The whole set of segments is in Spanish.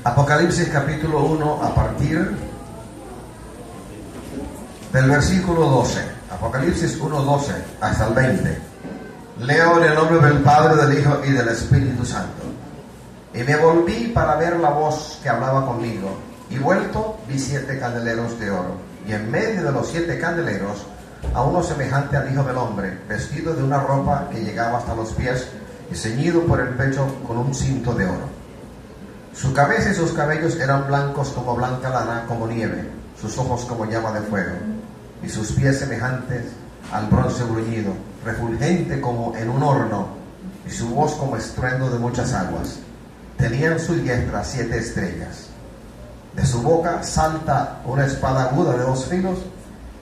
Apocalipsis capítulo 1 a partir del versículo 12. Apocalipsis 1:12 hasta el 20. Leo en el nombre del Padre, del Hijo y del Espíritu Santo. Y me volví para ver la voz que hablaba conmigo, y vuelto vi 7 candeleros de oro, y en medio de los 7 candeleros a uno semejante al Hijo del Hombre, vestido de una ropa que llegaba hasta los pies y ceñido por el pecho con un cinto de oro. Su cabeza y sus cabellos eran blancos como blanca lana, como nieve, sus ojos como llama de fuego, y sus pies semejantes al bronce bruñido, refulgente como en un horno, y su voz como estruendo de muchas aguas. Tenía en su diestra 7 estrellas. De su boca salta una espada aguda de 2 filos,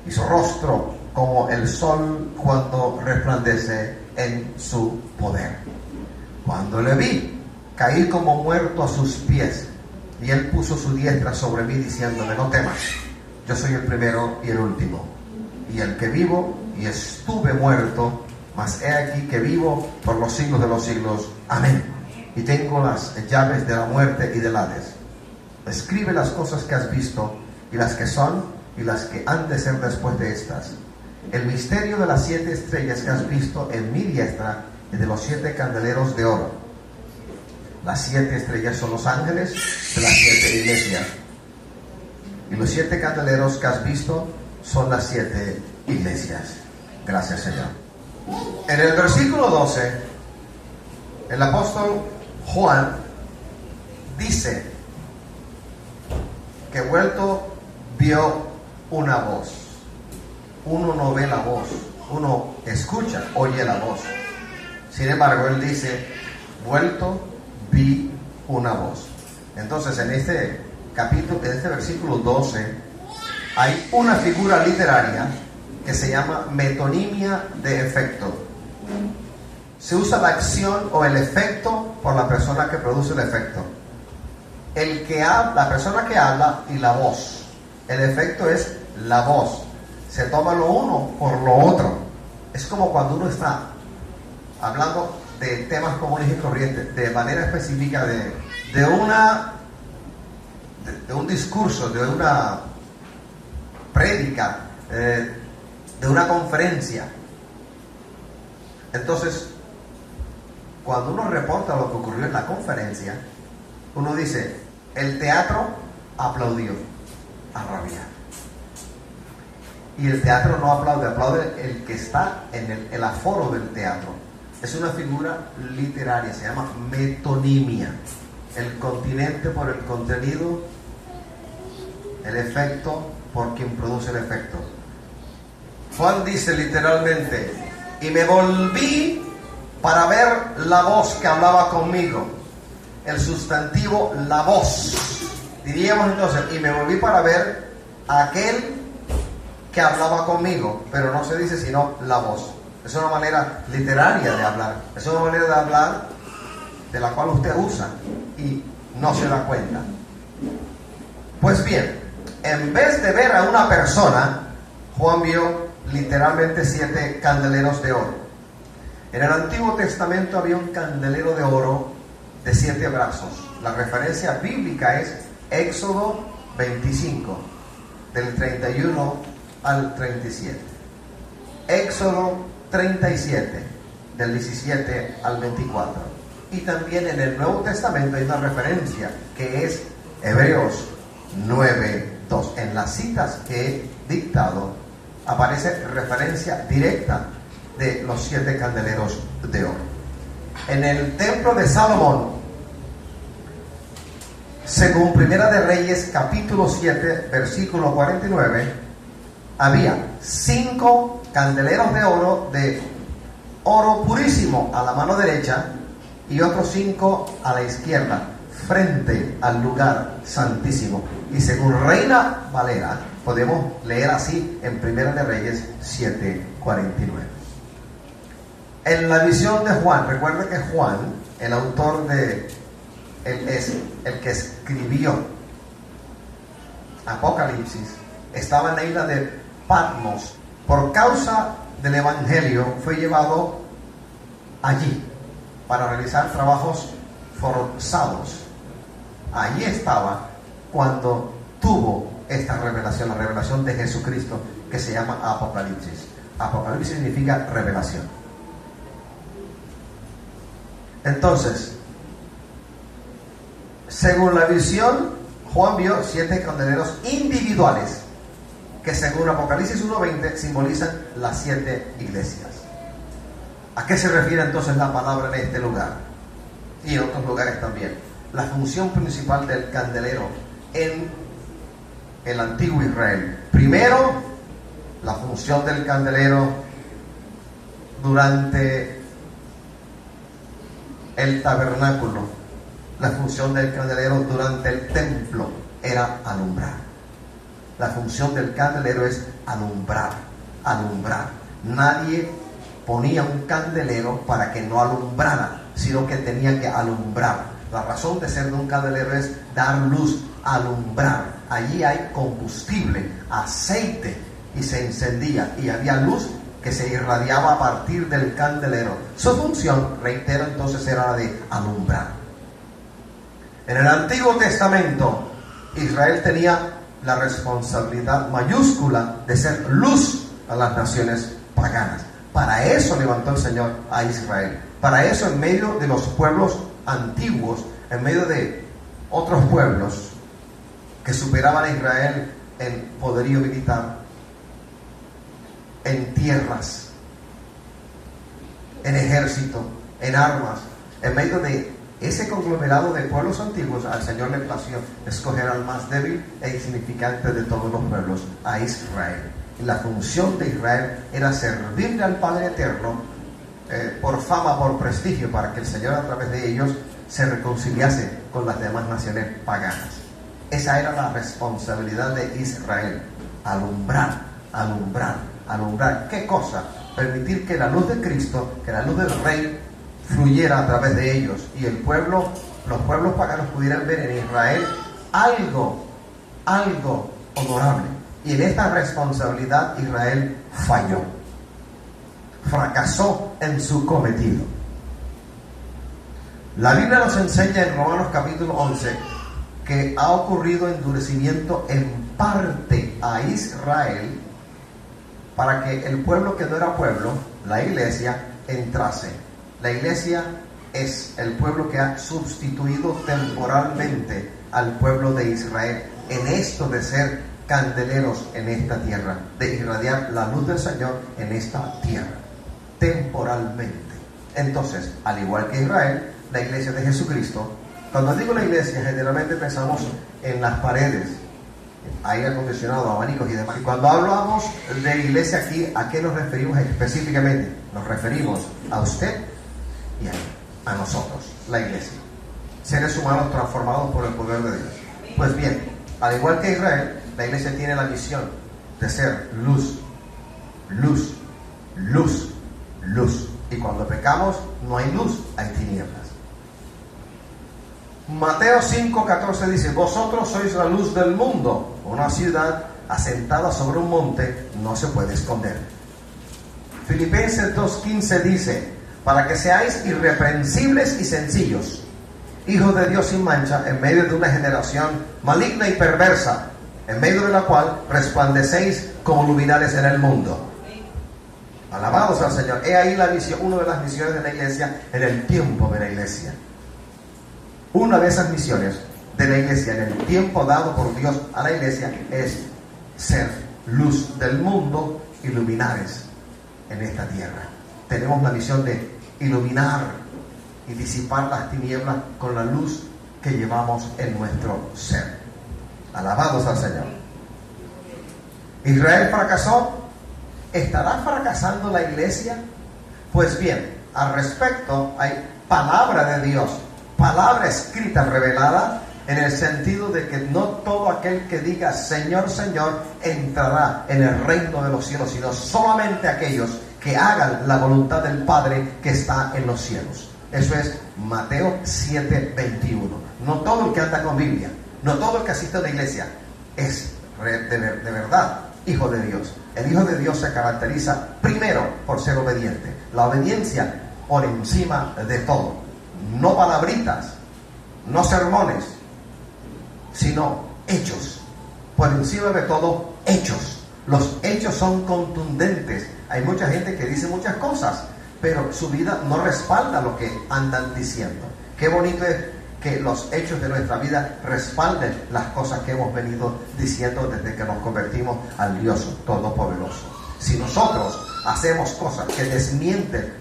y su rostro como el sol cuando resplandece en su poder. Cuando le vi, caí como muerto a sus pies, y él puso su diestra sobre mí, diciéndome: no temas, yo soy el primero y el último, y el que vivo, y estuve muerto, mas he aquí que vivo por los siglos de los siglos. Amén. Y tengo las llaves de la muerte y del Hades. Escribe las cosas que has visto, y las que son, y las que han de ser después de estas. El misterio de las 7 estrellas que has visto en mi diestra, y de los 7 candeleros de oro. Las 7 estrellas son los ángeles de las 7 iglesias, y los 7 candeleros que has visto son las 7 iglesias. Gracias, Señor. En el versículo 12, el apóstol Juan dice que vuelto vio una voz. Uno no ve la voz, uno escucha, oye la voz. Sin embargo, él dice: vuelto vi una voz. Entonces, en este capítulo, en este versículo 12, hay una figura literaria que se llama metonimia de efecto. Se usa la acción o el efecto por la persona que produce el efecto. La persona que habla y la voz. El efecto es la voz. Se toma lo uno por lo otro. Es como cuando uno está hablando de temas comunes y corrientes, de manera específica, de un discurso, de una prédica, de una conferencia. Entonces, cuando uno reporta lo que ocurrió en la conferencia, uno dice: el teatro aplaudió a rabiar. Y el teatro no aplaude, aplaude el que está en el aforo del teatro. Es una figura literaria, se llama metonimia. El continente por el contenido, el efecto por quien produce el efecto. Juan dice literalmente: y me volví para ver la voz que hablaba conmigo. El sustantivo, la voz. Diríamos entonces: y me volví para ver a aquel que hablaba conmigo, pero no se dice sino la voz. Es una manera literaria de hablar, es una manera de hablar de la cual usted usa y no se da cuenta. Pues bien, en vez de ver a una persona, Juan vio literalmente 7 candeleros de oro. En el Antiguo Testamento había un candelero de oro de 7 brazos. La referencia bíblica es Éxodo 25, del 31 al 37. Éxodo 37, del 17 al 24. Y también en el Nuevo Testamento hay una referencia que es Hebreos 9:2. En las citas que he dictado aparece referencia directa de los 7 candeleros de oro. En el templo de Salomón, según Primera de Reyes capítulo 7 versículo 49, había 5 candeleros de oro purísimo a la mano derecha y otros 5 a la izquierda, frente al lugar santísimo. Y según Reina Valera, podemos leer así en Primera de Reyes 7:49. En la visión de Juan, recuerda que Juan, el autor él es el que escribió Apocalipsis, estaba en la isla de Patmos. Por causa del Evangelio fue llevado allí para realizar trabajos forzados. Allí estaba cuando tuvo esta revelación, la revelación de Jesucristo, que se llama Apocalipsis. Apocalipsis significa revelación. Entonces, según la visión, Juan vio 7 candeleros individuales que según Apocalipsis 1:20 simbolizan las 7 iglesias. ¿A qué se refiere entonces la palabra en este lugar? Y en otros lugares también. La función principal del candelero en el antiguo Israel. Primero, la función del candelero durante el tabernáculo. La función del candelero durante el templo era alumbrar. La función del candelero es alumbrar, alumbrar. Nadie ponía un candelero para que no alumbrara, sino que tenía que alumbrar. La razón de ser de un candelero es dar luz, alumbrar. Allí hay combustible, aceite, y se encendía, y había luz que se irradiaba a partir del candelero. Su función, reitero entonces, era la de alumbrar. En el Antiguo Testamento, Israel tenía la responsabilidad mayúscula de ser luz a las naciones paganas. Para eso levantó el Señor a Israel. Para eso, en medio de los pueblos antiguos, en medio de otros pueblos que superaban a Israel en poderío militar, en tierras, en ejército, en armas, en medio de ese conglomerado de pueblos antiguos, al Señor le plació escoger al más débil e insignificante de todos los pueblos, a Israel. Y la función de Israel era servirle al Padre Eterno por fama, por prestigio, para que el Señor a través de ellos se reconciliase con las demás naciones paganas. Esa era la responsabilidad de Israel: alumbrar, alumbrar, alumbrar. ¿Qué cosa? Permitir que la luz de Cristo, que la luz del Rey fluyera a través de ellos, y el pueblo, los pueblos paganos pudieran ver en Israel algo honorable. Y en esta responsabilidad Israel falló, fracasó en su cometido. La Biblia nos enseña en Romanos capítulo 11 que ha ocurrido endurecimiento en parte a Israel para que el pueblo que no era pueblo, la iglesia, entrase. La iglesia es el pueblo que ha sustituido temporalmente al pueblo de Israel en esto de ser candeleros en esta tierra, de irradiar la luz del Señor en esta tierra, temporalmente. Entonces, al igual que Israel, la iglesia de Jesucristo, cuando digo la iglesia, generalmente pensamos en las paredes, aire acondicionado, abanicos y demás. Y cuando hablamos de iglesia aquí, ¿a qué nos referimos específicamente? Nos referimos a usted y a nosotros, la iglesia, seres humanos transformados por el poder de Dios. Pues bien, al igual que Israel, la iglesia tiene la misión de ser luz, luz, luz, luz. Y cuando pecamos, no hay luz, hay tinieblas. Mateo 5:14 dice: vosotros sois la luz del mundo. Una ciudad asentada sobre un monte no se puede esconder. Filipenses 2:15 dice: para que seáis irreprensibles y sencillos, hijos de Dios sin mancha, en medio de una generación maligna y perversa, en medio de la cual resplandecéis como luminares en el mundo. Alabados al Señor. He ahí la misión, una de las misiones de la iglesia en el tiempo de la iglesia. Una de esas misiones de la iglesia en el tiempo dado por Dios a la iglesia es ser luz del mundo y luminares en esta tierra. Tenemos la misión de iluminar y disipar las tinieblas con la luz que llevamos en nuestro ser. Alabados al Señor. Israel fracasó. ¿Estará fracasando la iglesia? Pues bien, al respecto hay palabra de Dios, palabra escrita, revelada, en el sentido de que no todo aquel que diga Señor, Señor, entrará en el reino de los cielos, sino solamente aquellos que hagan la voluntad del Padre que está en los cielos. Eso es Mateo 7:21. No todo el que anda con Biblia, no todo el que asiste a la iglesia es de verdad hijo de Dios. El hijo de Dios se caracteriza primero por ser obediente. La obediencia por encima de todo. No palabritas, no sermones, sino hechos. Por encima de todo, hechos. Los hechos son contundentes. Hay mucha gente que dice muchas cosas, pero su vida no respalda lo que andan diciendo. Qué bonito es que los hechos de nuestra vida respalden las cosas que hemos venido diciendo desde que nos convertimos al Dios Todopoderoso. Si nosotros hacemos cosas que desmienten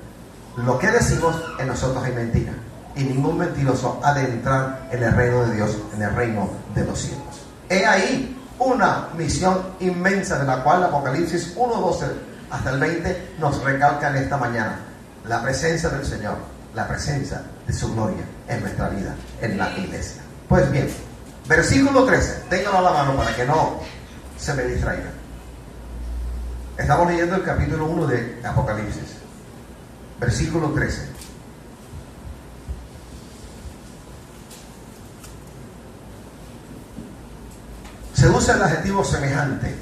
lo que decimos, en nosotros hay mentira. Y ningún mentiroso ha de entrar en el reino de Dios, en el reino de los cielos. He ahí una misión inmensa de la cual Apocalipsis 1:12 hasta el 20 nos recalca en esta mañana. La presencia del Señor, la presencia de su gloria en nuestra vida, en la iglesia. Pues bien, versículo 13, téngalo a la mano para que no se me distraiga. Estamos leyendo el capítulo 1 de Apocalipsis, versículo 13. Se usa el adjetivo semejante.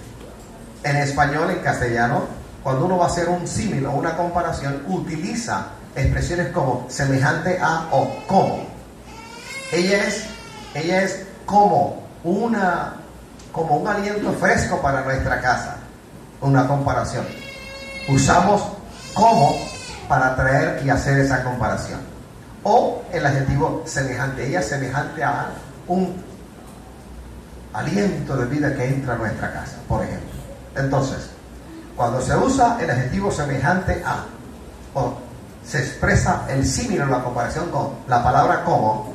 En español, en castellano, cuando uno va a hacer un símil o una comparación, utiliza expresiones como semejante a o como. Ella es como un aliento fresco para nuestra casa. Una comparación. Usamos como para traer y hacer esa comparación. O el adjetivo semejante. Ella es semejante a un aliento de vida que entra a nuestra casa, por ejemplo. Entonces, cuando se usa el adjetivo semejante a, o se expresa el símil o la comparación con la palabra como,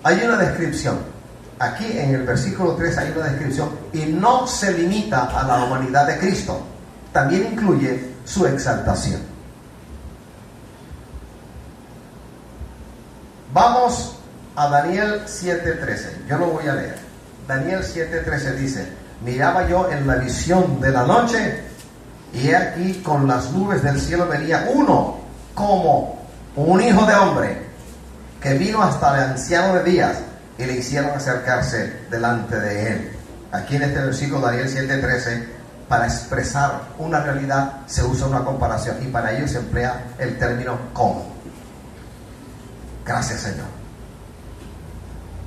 hay una descripción. Aquí en el versículo 3 hay una descripción y no se limita a la humanidad de Cristo, también incluye su exaltación. Vamos a Daniel 7:13, yo lo voy a leer. Daniel 7:13 dice: miraba yo en la visión de la noche, y he aquí con las nubes del cielo venía uno como un hijo de hombre, que vino hasta el anciano de días, y le hicieron acercarse delante de él. Aquí en este versículo, Daniel 7:13, para expresar una realidad se usa una comparación, y para ello se emplea el término como. Gracias, Señor.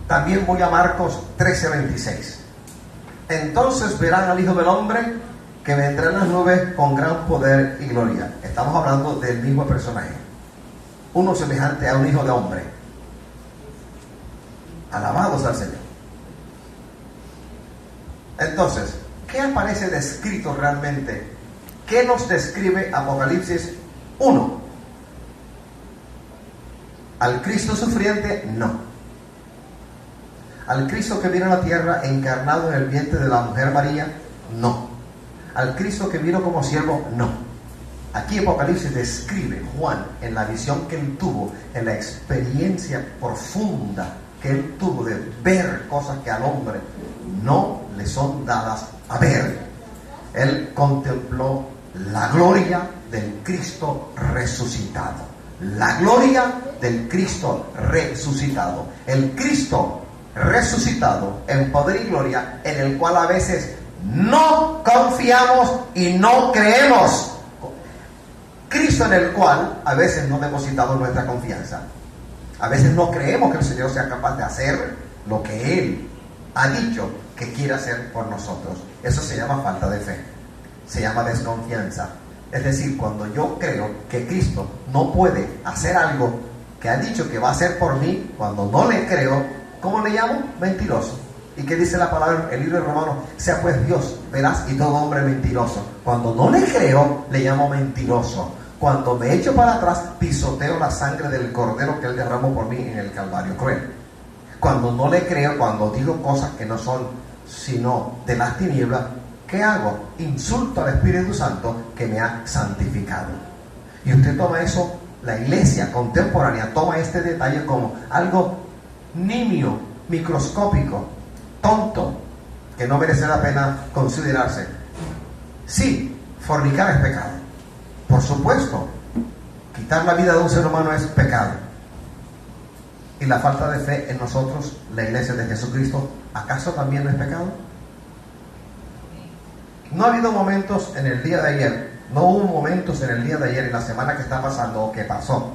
También voy a Marcos 13:26. Entonces verán al Hijo del Hombre que vendrá en las nubes con gran poder y gloria. Estamos hablando del mismo personaje. Uno semejante a un hijo de hombre. Alabados al Señor. Entonces, ¿qué aparece descrito realmente? ¿Qué nos describe Apocalipsis 1? ¿Al Cristo sufriente? No. ¿Al Cristo que vino a la tierra encarnado en el vientre de la mujer María? No. ¿Al Cristo que vino como siervo? No. Aquí Apocalipsis describe Juan en la visión que él tuvo, en la experiencia profunda que él tuvo de ver cosas que al hombre no le son dadas a ver. Él contempló la gloria del Cristo resucitado. La gloria del Cristo resucitado. El Cristo resucitado en poder y gloria, en el cual a veces no confiamos y no creemos. Cristo en el cual a veces no depositamos nuestra confianza. A veces no creemos que el Señor sea capaz de hacer lo que Él ha dicho que quiere hacer por nosotros. Eso se llama falta de fe, se llama desconfianza. Es decir, cuando yo creo que Cristo no puede hacer algo que ha dicho que va a hacer por mí, cuando no le creo, ¿cómo le llamo? Mentiroso. ¿Y qué dice la palabra en el libro de Romanos? Sea pues Dios veraz y todo hombre mentiroso. Cuando no le creo, le llamo mentiroso. Cuando me echo para atrás, pisoteo la sangre del cordero que Él derramó por mí en el Calvario cruel. Cuando no le creo, cuando digo cosas que no son sino de las tinieblas, ¿qué hago? Insulto al Espíritu Santo que me ha santificado. Y usted toma eso, la iglesia contemporánea toma este detalle como algo nimio, microscópico, tonto, que no merece la pena considerarse. Sí, fornicar es pecado, por supuesto. Quitar la vida de un ser humano es pecado. Y la falta de fe en nosotros, la iglesia de Jesucristo, ¿acaso también no es pecado? No ha habido momentos en el día de ayer, no hubo momentos en el día de ayer, en la semana que está pasando o que pasó,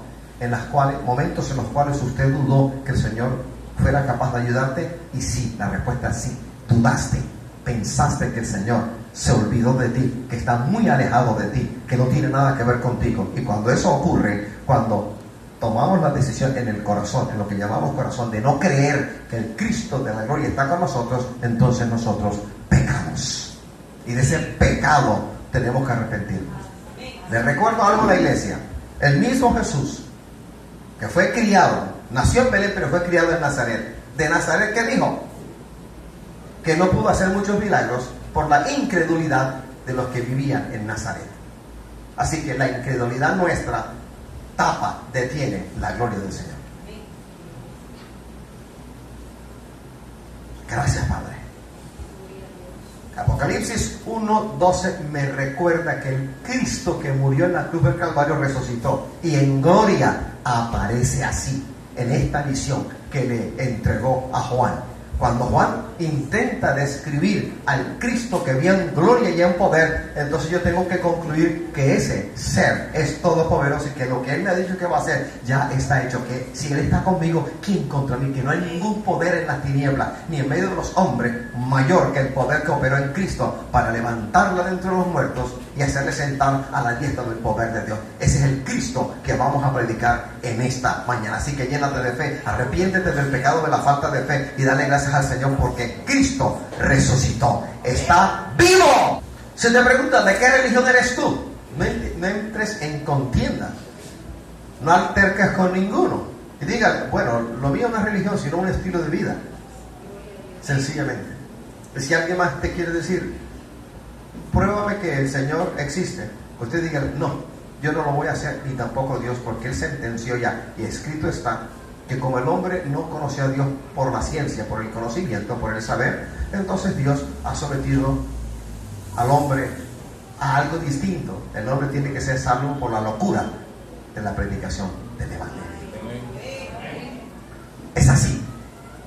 momentos en los cuales usted dudó que el Señor fuera capaz de ayudarte? Y sí, la respuesta es sí. Dudaste, pensaste que el Señor se olvidó de ti, que está muy alejado de ti, que no tiene nada que ver contigo. Y cuando eso ocurre, cuando tomamos la decisión en el corazón, en lo que llamamos corazón, de no creer que el Cristo de la gloria está con nosotros, entonces nosotros pecamos. Y de ese pecado tenemos que arrepentirnos. Les recuerdo algo a la iglesia. El mismo Jesús, que fue criado, nació en Belén, pero fue criado en Nazaret. ¿De Nazaret qué dijo? Que no pudo hacer muchos milagros por la incredulidad de los que vivían en Nazaret. Así que la incredulidad nuestra tapa, detiene la gloria del Señor. Gracias, Padre. Apocalipsis 1:12 me recuerda que el Cristo que murió en la cruz del Calvario resucitó y en gloria aparece así en esta visión que le entregó a Juan. Cuando Juan intenta describir al Cristo que vio en gloria y en poder, entonces yo tengo que concluir que ese ser es todopoderoso y que lo que Él me ha dicho que va a hacer ya está hecho. Que si Él está conmigo, ¿quién contra mí? Que no hay ningún poder en las tinieblas ni en medio de los hombres mayor que el poder que operó en Cristo para levantarla de entre los muertos y hacerle sentar a la diestra del poder de Dios. Ese es el Cristo que vamos a predicar en esta mañana. Así que llénate de fe, arrepiéntete del pecado de la falta de fe y dale gracias al Señor porque Cristo resucitó, está vivo. Si te preguntan de qué religión eres tú, no entres en contienda, no alterques con ninguno y digan, bueno, lo mío no es religión sino un estilo de vida, sencillamente. Si alguien más te quiere decir, pruébame que el Señor existe, usted diga, no, yo no lo voy a hacer ni tampoco Dios, porque Él sentenció ya y escrito está que como el hombre no conoció a Dios por la ciencia, por el conocimiento, por el saber, entonces Dios ha sometido al hombre a algo distinto. El hombre tiene que ser salvo por la locura de la predicación del Evangelio. Es así,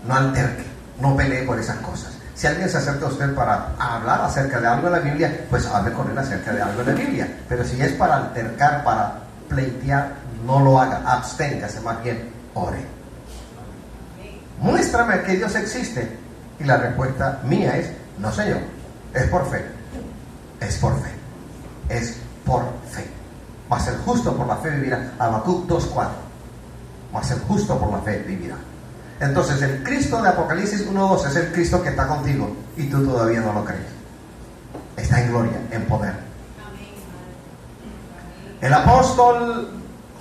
no alterque, no pelee por esas cosas. Si alguien se acerca a usted para hablar acerca de algo en la Biblia, pues hable con él acerca de algo en la Biblia. Pero si es para altercar, para pleitear, no lo haga, absténgase, más bien ore. Muéstrame que Dios existe. Y la respuesta mía es, no Señor, es por fe. Es por fe. Es por fe. Mas el justo por la fe vivirá. Habacuc 2:4. Mas el justo por la fe vivirá. Entonces el Cristo de Apocalipsis 1:2 es el Cristo que está contigo y tú todavía no lo crees. Está en gloria, en poder. El apóstol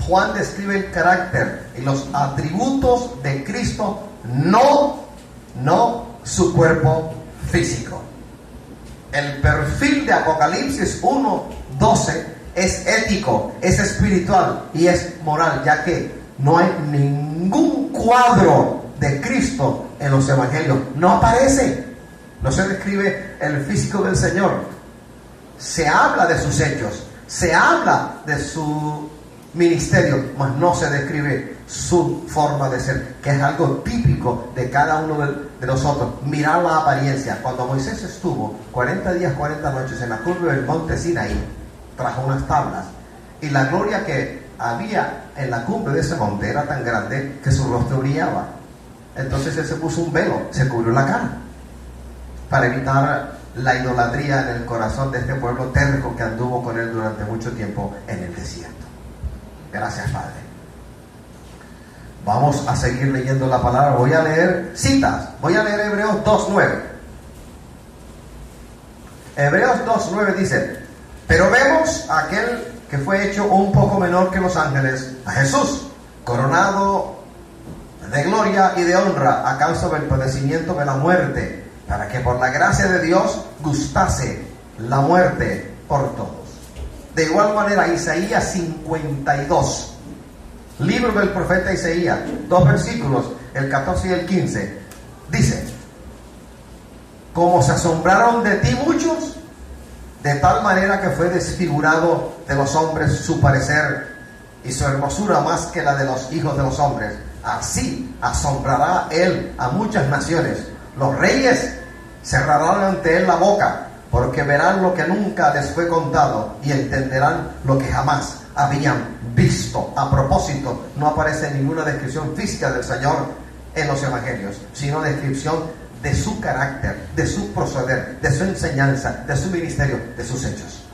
Juan describe el carácter y los atributos de Cristo, no su cuerpo físico. El perfil de Apocalipsis 1:12 es ético, es espiritual y es moral, ya que no hay ningún cuadro de Cristo en los evangelios. No aparece. No se describe el físico del Señor. Se habla de sus hechos, se habla de su ministerio, mas no se describe su forma de ser, que es algo típico de cada uno de nosotros. Mirar la apariencia. Cuando Moisés estuvo 40 días, 40 noches en la curva del monte Sinaí, trajo unas tablas, y la gloria que había en la cumbre de ese monte era tan grande que su rostro brillaba. Entonces él se puso un velo, se cubrió la cara, para evitar la idolatría en el corazón de este pueblo terco que anduvo con él durante mucho tiempo en el desierto. Gracias, Padre. Vamos a seguir leyendo la palabra. Voy a leer citas. Voy a leer Hebreos 2:9. Hebreos 2:9 dice: pero vemos a aquel que fue hecho un poco menor que los ángeles, a Jesús, coronado de gloria y de honra a causa del padecimiento de la muerte, para que por la gracia de Dios gustase la muerte por todos. De igual manera, Isaías 52, libro del profeta Isaías, 2 versículos, el 14 y el 15, dice: como se asombraron de ti muchos, de tal manera que fue desfigurado de los hombres su parecer y su hermosura más que la de los hijos de los hombres, así asombrará él a muchas naciones. Los reyes cerrarán ante él la boca, porque verán lo que nunca les fue contado y entenderán lo que jamás habían visto. A propósito, no aparece ninguna descripción física del Señor en los evangelios, sino descripción de su carácter, de su proceder, de su enseñanza, de su ministerio, de sus hechos.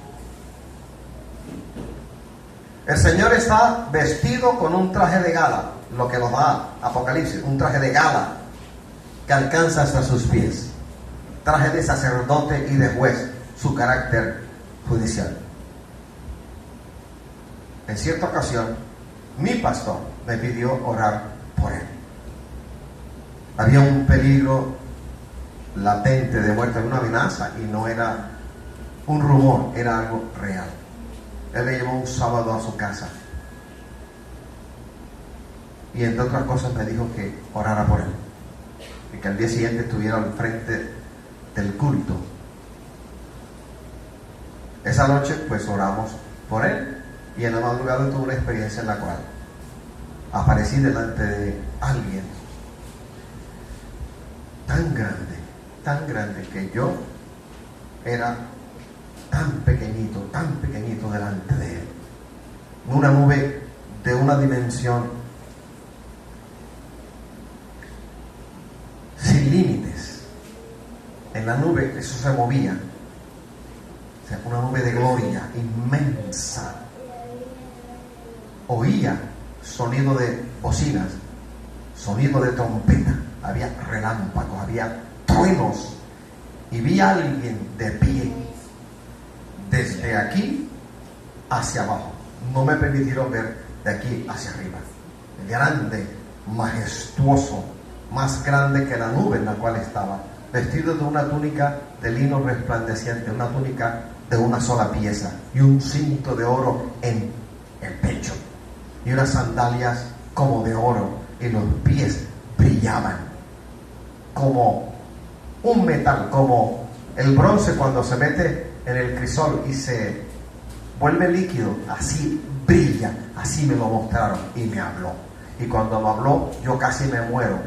El Señor está vestido con un traje de gala, lo que nos da Apocalipsis, un traje de gala que alcanza hasta sus pies, traje de sacerdote y de juez, su carácter judicial. En cierta ocasión, mi pastor me pidió orar por él. Había un peligro latente de muerte, una amenaza, y no era un rumor, era algo real. Él me llevó un sábado a su casa y entre otras cosas me dijo que orara por él y que al día siguiente estuviera al frente del culto. Esa noche pues oramos por él y en la madrugada tuve una experiencia en la cual aparecí delante de alguien tan grande que yo era tan pequeñito delante de él. Una nube de una dimensión sin límites. En la nube eso se movía. O sea, una nube de gloria inmensa. Oía sonido de bocinas, sonido de trompeta, había relámpagos, había truenos, y vi a alguien de pie desde aquí hacia abajo. No me permitieron ver de aquí hacia arriba. Grande, majestuoso, más grande que la nube en la cual estaba, vestido de una túnica de lino resplandeciente, una túnica de una sola pieza y un cinto de oro en el pecho y unas sandalias como de oro, y los pies brillaban como un metal, como el bronce cuando se mete en el crisol y se vuelve líquido, así brilla. Así me lo mostraron y me habló, y cuando me habló yo casi me muero.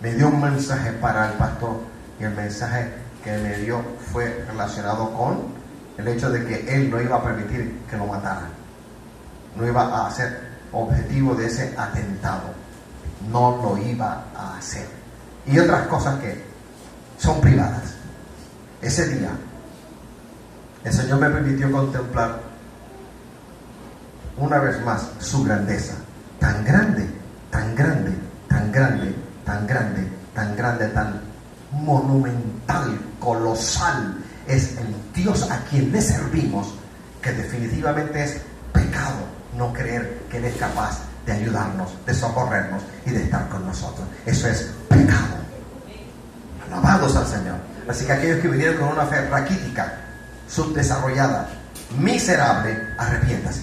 Me dio un mensaje para el pastor, y el mensaje que me dio fue relacionado con el hecho de que él no iba a permitir que lo mataran, no iba a ser objetivo de ese atentado, no lo iba a hacer, y otras cosas que son privadas. Ese día el Señor me permitió contemplar una vez más su grandeza, tan grande, tan grande, tan grande, tan grande, tan grande, tan monumental, colosal es el Dios a quien le servimos, que definitivamente es pecado no creer que Él es capaz de ayudarnos, de socorrernos y de estar con nosotros. Eso es pecado. Alabados al Señor. Así que aquellos que vinieron con una fe raquítica, subdesarrollada, miserable, arrepiéntase.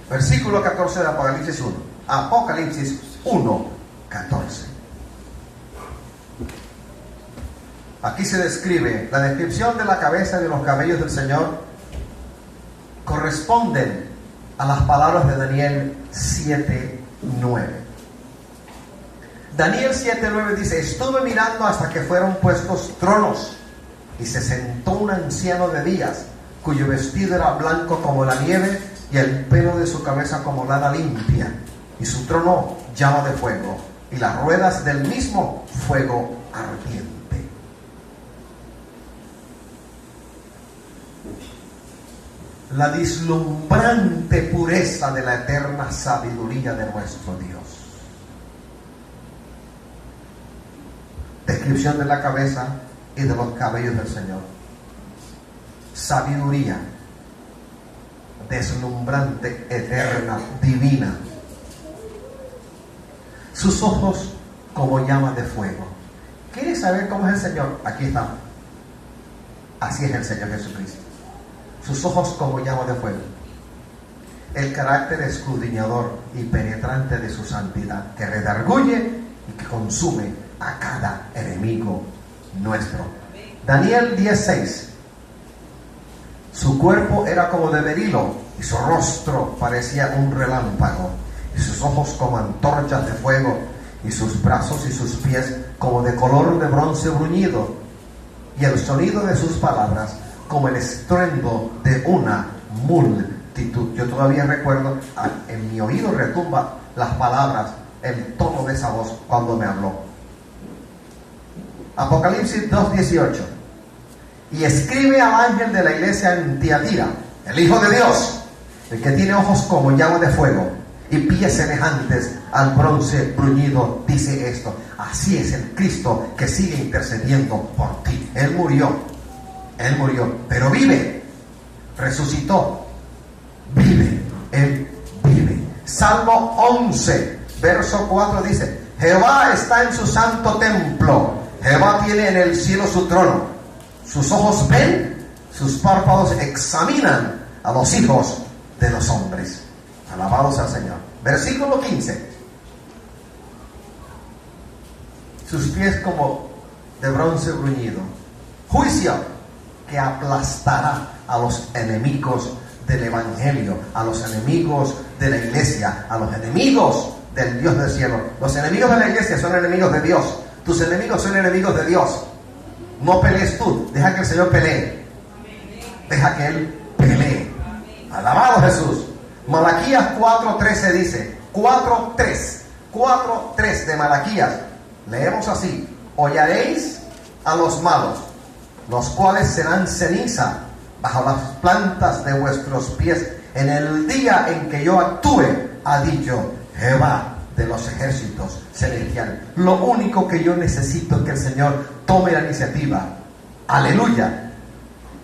Versículo 14 de Apocalipsis 1. Apocalipsis 1, 14. Aquí se describe la descripción de la cabeza y de los cabellos del Señor. Corresponden a las palabras de Daniel 7:9. Daniel 7:9 dice: estuve mirando hasta que fueron puestos tronos, y se sentó un anciano de días, cuyo vestido era blanco como la nieve, y el pelo de su cabeza como lana limpia, y su trono llama de fuego, y las ruedas del mismo fuego ardiente. La deslumbrante pureza de la eterna sabiduría de nuestro Dios. Descripción de la cabeza y de los cabellos del Señor. Sabiduría deslumbrante, eterna, divina. Sus ojos como llamas de fuego. ¿Quieres saber cómo es el Señor? Aquí está. Así es el Señor Jesucristo. Sus ojos como llamas de fuego. El carácter escudriñador y penetrante de su santidad, que redarguye y que consume a cada enemigo nuestro. Daniel 10:6. Su cuerpo era como de berilo, y su rostro parecía un relámpago, y sus ojos como antorchas de fuego, y sus brazos y sus pies como de color de bronce bruñido, y el sonido de sus palabras como el estruendo de una multitud. Yo todavía recuerdo, en mi oído retumba las palabras el tono de esa voz cuando me habló. Apocalipsis 2:18. Y escribe al ángel de la iglesia en Tiatira, el Hijo de Dios, el que tiene ojos como llama de fuego y pies semejantes al bronce bruñido, dice esto: así es el Cristo que sigue intercediendo por ti. Él murió, pero vive, resucitó, vive, Él vive. Salmo 11, verso 4 dice: Jehová está en su santo templo, Jehová tiene en el cielo su trono. Sus ojos ven, sus párpados examinan a los hijos de los hombres. Alabados al Señor. Versículo 15. Sus pies como de bronce bruñido. Juicio que aplastará a los enemigos del evangelio, a los enemigos de la iglesia, a los enemigos del Dios del cielo. Los enemigos de la iglesia son enemigos de Dios. Tus enemigos son enemigos de Dios. No pelees tú, deja que el Señor pelee. Deja que Él pelee. Alabado Jesús. Malaquías 4:13 dice, 4:3 de Malaquías, leemos así: hollaréis a los malos, los cuales serán ceniza bajo las plantas de vuestros pies en el día en que yo actúe, ha dicho Jehová de los ejércitos celestiales. Lo único que yo necesito es que el Señor tome la iniciativa, aleluya,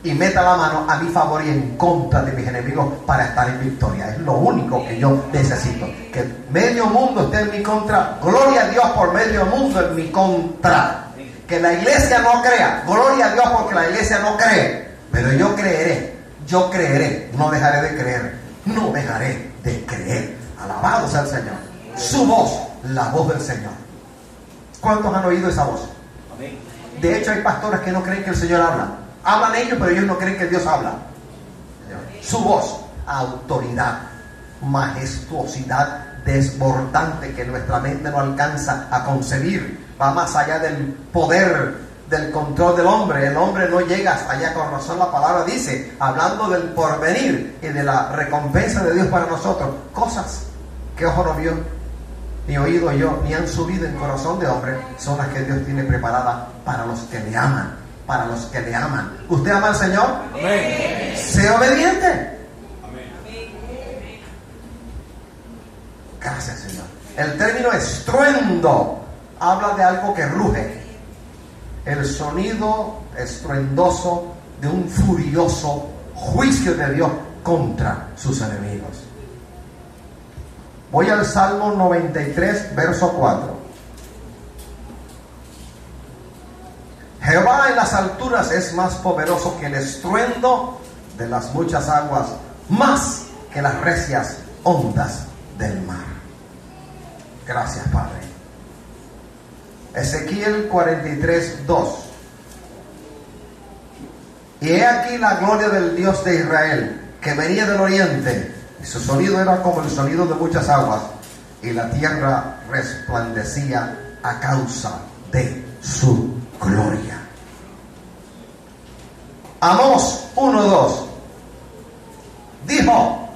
y meta la mano a mi favor y en contra de mis enemigos para estar en victoria. Es lo único que yo necesito. Que medio mundo esté en mi contra, gloria a Dios por medio mundo en mi contra. Que la iglesia no crea, gloria a Dios porque la iglesia no cree, pero yo creeré, no dejaré de creer, no dejaré de creer. Alabado sea el Señor. Su voz, la voz del Señor. ¿Cuántos han oído esa voz? De hecho, hay pastores que no creen que el Señor habla. Hablan ellos, pero ellos no creen que Dios habla. Su voz, autoridad, majestuosidad desbordante que nuestra mente no alcanza a concebir. Va más allá del poder, del control del hombre. El hombre no llega hasta allá. Con razón la palabra dice, hablando del porvenir y de la recompensa de Dios para nosotros, cosas que ojo no vio, ni oído yo, ni han subido en corazón de hombre, son las que Dios tiene preparadas para los que le aman. Para los que le aman. ¿Usted ama al Señor? Amén. Sea obediente. Amén. Gracias, Señor. El término estruendo habla de algo que ruge. El sonido estruendoso de un furioso juicio de Dios contra sus enemigos. Voy al Salmo 93, verso 4. Jehová en las alturas es más poderoso que el estruendo de las muchas aguas, más que las recias ondas del mar. Gracias, Padre. Ezequiel 43:2. Y he aquí la gloria del Dios de Israel, que venía del oriente, y su sonido era como el sonido de muchas aguas, y la tierra resplandecía a causa de su gloria. Amós 1:2 dijo: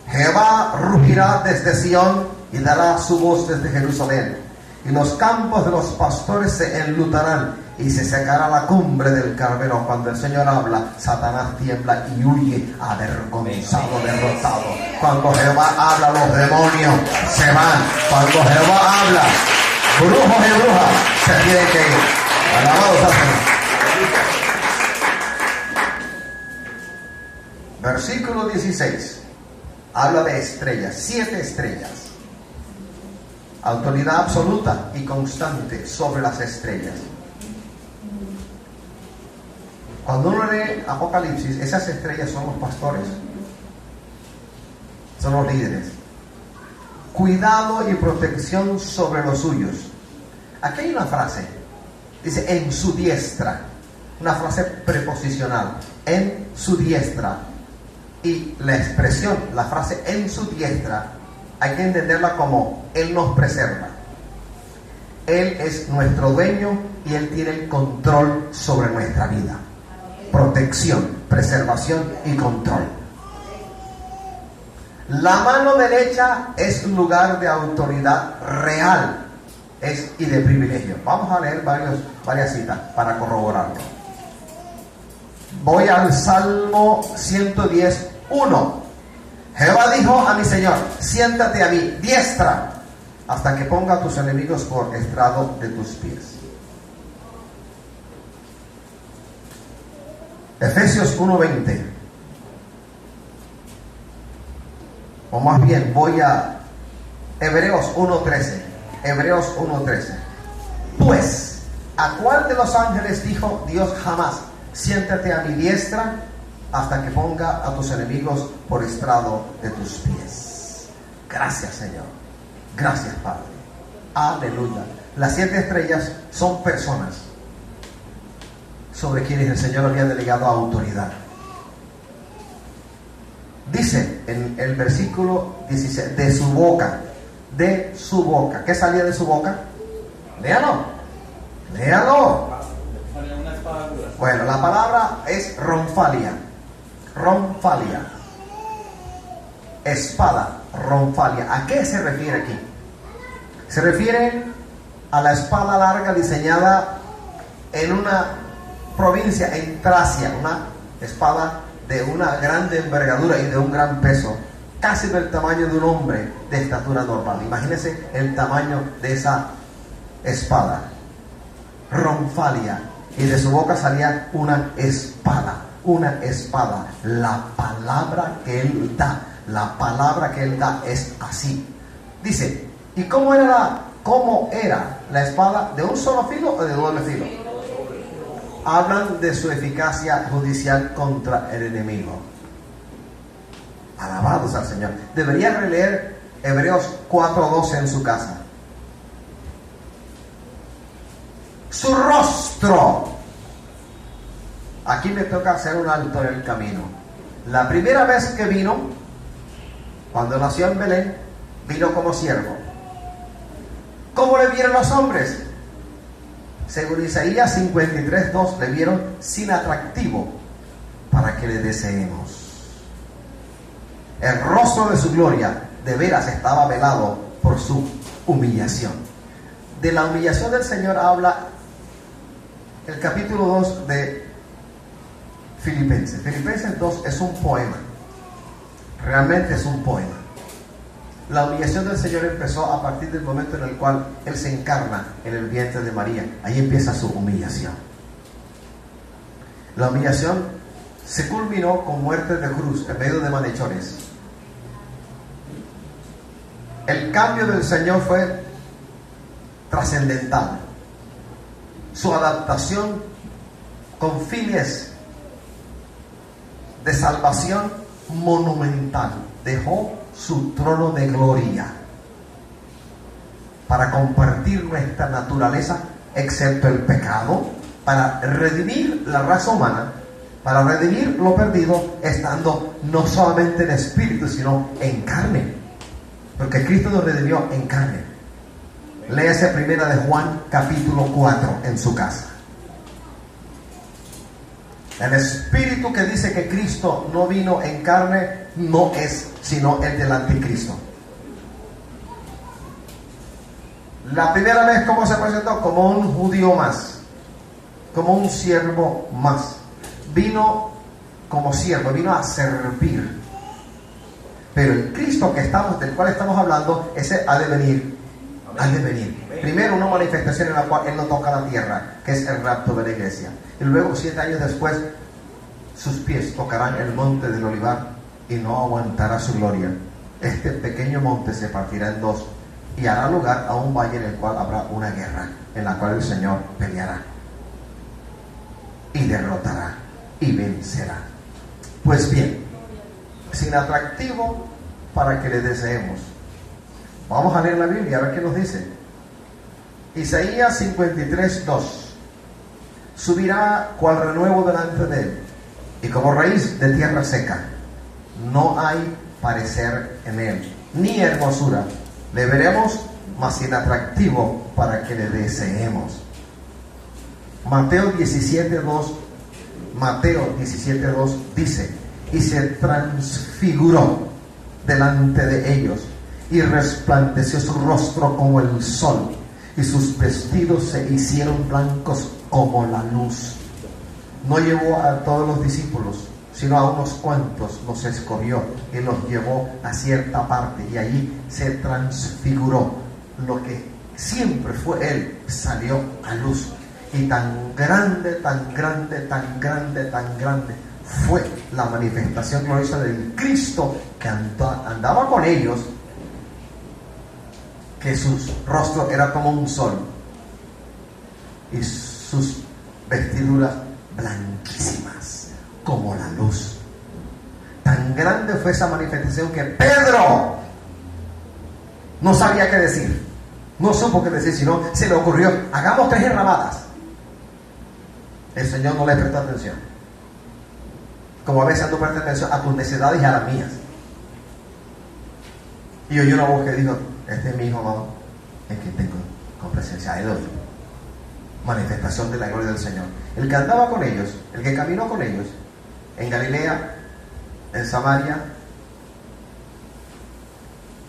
Jehová rugirá desde Sión y dará su voz desde Jerusalén, y los campos de los pastores se enlutarán y se secará la cumbre del Carmelo. Cuando el Señor habla, Satanás tiembla y huye avergonzado, derrotado. Cuando Jehová habla, los demonios se van. Cuando Jehová habla, brujos y brujas se tienen que ir. Alabado sea el Señor. Versículo 16 habla de estrellas, 7 estrellas. Autoridad absoluta y constante sobre las estrellas. Cuando uno lee Apocalipsis, esas estrellas son los pastores, son los líderes. Cuidado y protección sobre los suyos. Aquí hay una frase, dice en su diestra, una frase preposicional, en su diestra. Y la expresión, la frase en su diestra, hay que entenderla como Él nos preserva. Él es nuestro dueño y Él tiene el control sobre nuestra vida. Protección, preservación y control. La mano derecha es lugar de autoridad real y de privilegio. Vamos a leer varias citas para corroborarlo. Voy al Salmo 110:1. Jehová dijo a mi Señor: siéntate a mi diestra hasta que ponga a tus enemigos por estrado de tus pies. Efesios 1:20. O más bien, voy a Hebreos 1:13. Hebreos 1:13. Pues, ¿a cuál de los ángeles dijo Dios jamás: siéntate a mi diestra hasta que ponga a tus enemigos por estrado de tus pies? Gracias, Señor. Gracias, Padre. Aleluya. Las 7 estrellas son personas sobre quienes el Señor había delegado autoridad. Dice en el versículo 16: de su boca. ¿Qué salía de su boca? Léalo. Bueno, la palabra es ronfalia. Espada, ronfalia. ¿A qué se refiere aquí? Se refiere a la espada larga diseñada en una provincia en Tracia, una espada de una grande envergadura y de un gran peso, casi del tamaño de un hombre de estatura normal. Imagínense el tamaño de esa espada, ronfalia, y de su boca salía una espada, la palabra que él da es así. Dice, ¿y cómo era la espada? ¿De un solo filo o de doble filo? Hablan de su eficacia judicial contra el enemigo. Alabados al Señor. Debería releer Hebreos 4:12 en su casa. Su rostro. Aquí me toca hacer un alto en el camino. La primera vez que vino, cuando nació en Belén, vino como siervo. ¿Cómo le vieron los hombres? Según Isaías 53:2, le vieron sin atractivo para que le deseemos. El rostro de su gloria de veras estaba velado por su humillación. De la humillación del Señor habla el capítulo 2 de Filipenses. Filipenses 2 es un poema. Realmente es un poema. La humillación del Señor empezó a partir del momento en el cual Él se encarna en el vientre de María. Ahí empieza su humillación. La humillación se culminó con muerte de cruz en medio de malhechores. El cambio del Señor fue trascendental. Su adaptación con fines de salvación monumental. Dejó su trono de gloria para compartir nuestra naturaleza, excepto el pecado, para redimir la raza humana, para redimir lo perdido, estando no solamente en espíritu, sino en carne, porque Cristo nos redimió en carne. Léase primera de Juan capítulo 4 en su casa. El espíritu que dice que Cristo no vino en carne no es sino el del anticristo. La primera vez, ¿cómo se presentó? Como un judío más, como un siervo más. Vino como siervo, vino a servir. Pero el Cristo del cual estamos hablando, ese ha de venir. Primero una manifestación en la cual Él no toca la tierra, que es el rapto de la iglesia. Y luego 7 años después, sus pies tocarán el monte del Olivar y no aguantará su gloria. Este pequeño monte se partirá en dos y hará lugar a un valle en el cual habrá una guerra, en la cual el Señor peleará y derrotará y vencerá. Pues bien, sin atractivo para que le deseemos. Vamos a leer la Biblia a ver qué nos dice. Isaías 53:2. Subirá cual renuevo delante de él, y como raíz de tierra seca. No hay parecer en él, ni hermosura. Le veremos, mas sin atractivo para que le deseemos. Mateo 17:2 dice: y se transfiguró delante de ellos, y resplandeció su rostro como el sol, y sus vestidos se hicieron blancos como la luz. No llevó a todos los discípulos, sino a unos cuantos los escogió y los llevó a cierta parte, y allí se transfiguró. Lo que siempre fue Él salió a luz, y tan grande, tan grande, tan grande, tan grande fue la manifestación gloriosa del Cristo que andaba con ellos, que su rostro era como un sol y sus vestiduras blanquísimas como la luz. Tan grande fue esa manifestación que Pedro no sabía qué decir, no supo qué decir, sino se le ocurrió: hagamos 3 enramadas. El Señor no le prestó atención, como a veces no presta atención a tus necesidades y a las mías. Y oyó una voz que dijo: este es mi hijo amado, en quien tengo complacencia. A él oí. Manifestación de la gloria del Señor. El que andaba con ellos, el que caminó con ellos en Galilea, en Samaria,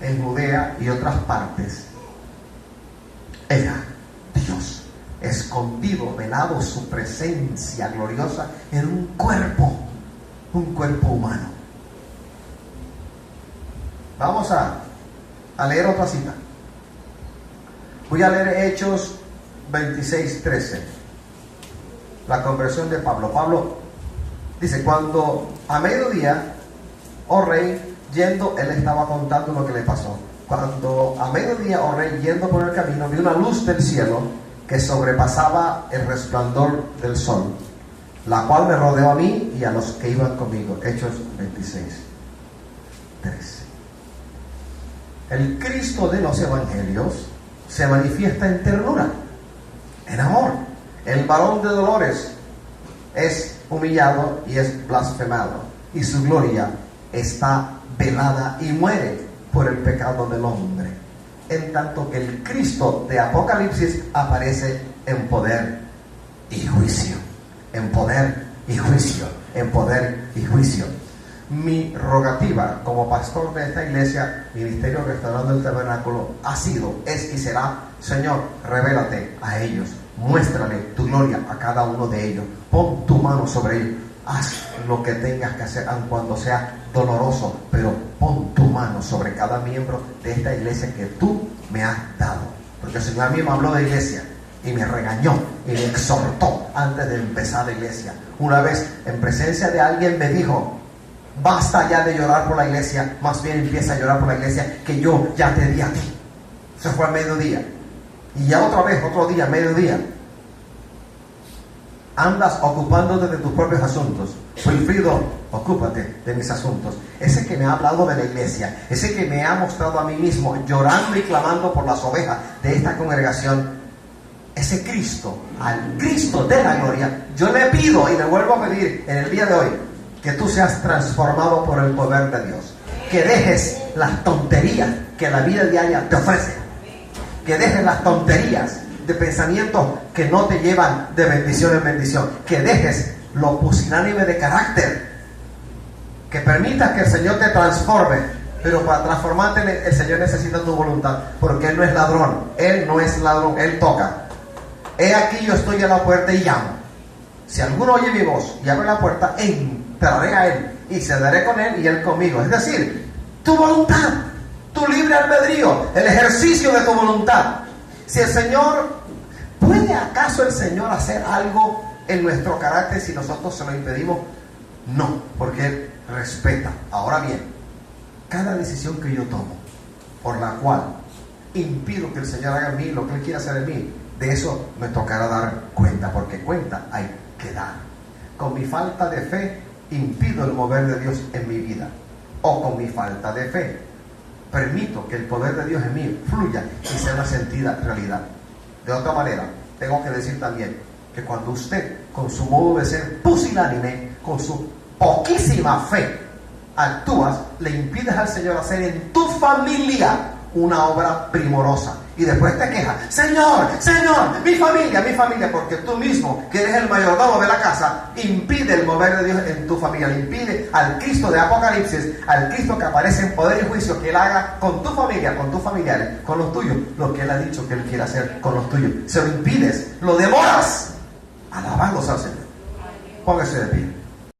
en Judea y otras partes, era Dios, escondido, velado, su presencia gloriosa en un cuerpo humano. Vamos a leer otra cita. Voy a leer Hechos 26:13. La conversión de Pablo. Pablo dice: cuando a mediodía, oh rey, yendo, él estaba contando lo que le pasó. Cuando a mediodía, oh rey, yendo por el camino, vi una luz del cielo que sobrepasaba el resplandor del sol, la cual me rodeó a mí y a los que iban conmigo. Hechos 26:13. El Cristo de los evangelios se manifiesta en ternura, en amor. El varón de dolores es humillado y es blasfemado, y su gloria está velada y muere por el pecado del hombre. En tanto que el Cristo de Apocalipsis aparece en poder y juicio, en poder y juicio, en poder y juicio. Mi rogativa como pastor de esta iglesia, Ministerio Restaurando el Tabernáculo, ha sido, es y será: Señor, revélate a ellos, muéstrale tu gloria a cada uno de ellos, pon tu mano sobre ellos, haz lo que tengas que hacer, aun cuando sea doloroso, pero pon tu mano sobre cada miembro de esta iglesia que tú me has dado. Porque el Señor a mí me habló de iglesia y me regañó y me exhortó antes de empezar la iglesia. Una vez en presencia de alguien me dijo: basta ya de llorar por la iglesia, más bien empieza a llorar por la iglesia que yo ya te di a ti. Se fue al mediodía. Y ya otra vez, otro día, mediodía, andas ocupándote de tus propios asuntos. Wilfrido, ocúpate de mis asuntos. Ese que me ha hablado de la iglesia, ese que me ha mostrado a mí mismo llorando y clamando por las ovejas de esta congregación, ese Cristo, al Cristo de la gloria, yo le pido y le vuelvo a pedir en el día de hoy que tú seas transformado por el poder de Dios, que dejes las tonterías que la vida diaria te ofrece, que dejes las tonterías de pensamientos que no te llevan de bendición en bendición, que dejes lo pusilánime de carácter, que permitas que el Señor te transforme. Pero para transformarte el Señor necesita tu voluntad, porque Él no es ladrón, Él toca. He aquí yo estoy a la puerta y llamo. Si alguno oye mi voz y abre la puerta, entraré a Él y cedaré con Él y Él conmigo. Es decir, tu voluntad, tu libre albedrío, el ejercicio de tu voluntad. Si el Señor, ¿puede acaso el Señor hacer algo en nuestro carácter si nosotros se lo impedimos? No, porque Él respeta. Ahora bien, cada decisión que yo tomo, por la cual impido que el Señor haga en mí lo que Él quiere hacer en mí, de eso me tocará dar cuenta, porque cuenta hay que dar. Con mi falta de fe impido el mover de Dios en mi vida, o con mi falta de fe permito que el poder de Dios en mí fluya y sea una sentida realidad. De otra manera, tengo que decir también que cuando usted, con su modo de ser pusilánime, con su poquísima fe, actúas, le impides al Señor hacer en tu familia una obra primorosa. Y después te quejas, Señor, Señor, mi familia, porque tú mismo, que eres el mayordomo de la casa, impide el mover de Dios en tu familia, le impide al Cristo de Apocalipsis, al Cristo que aparece en poder y juicio, que Él haga con tu familia, con tus familiares, con los tuyos, lo que Él ha dicho que Él quiere hacer con los tuyos. Se lo impides, lo demoras. Alabándose al Señor. Póngase de pie.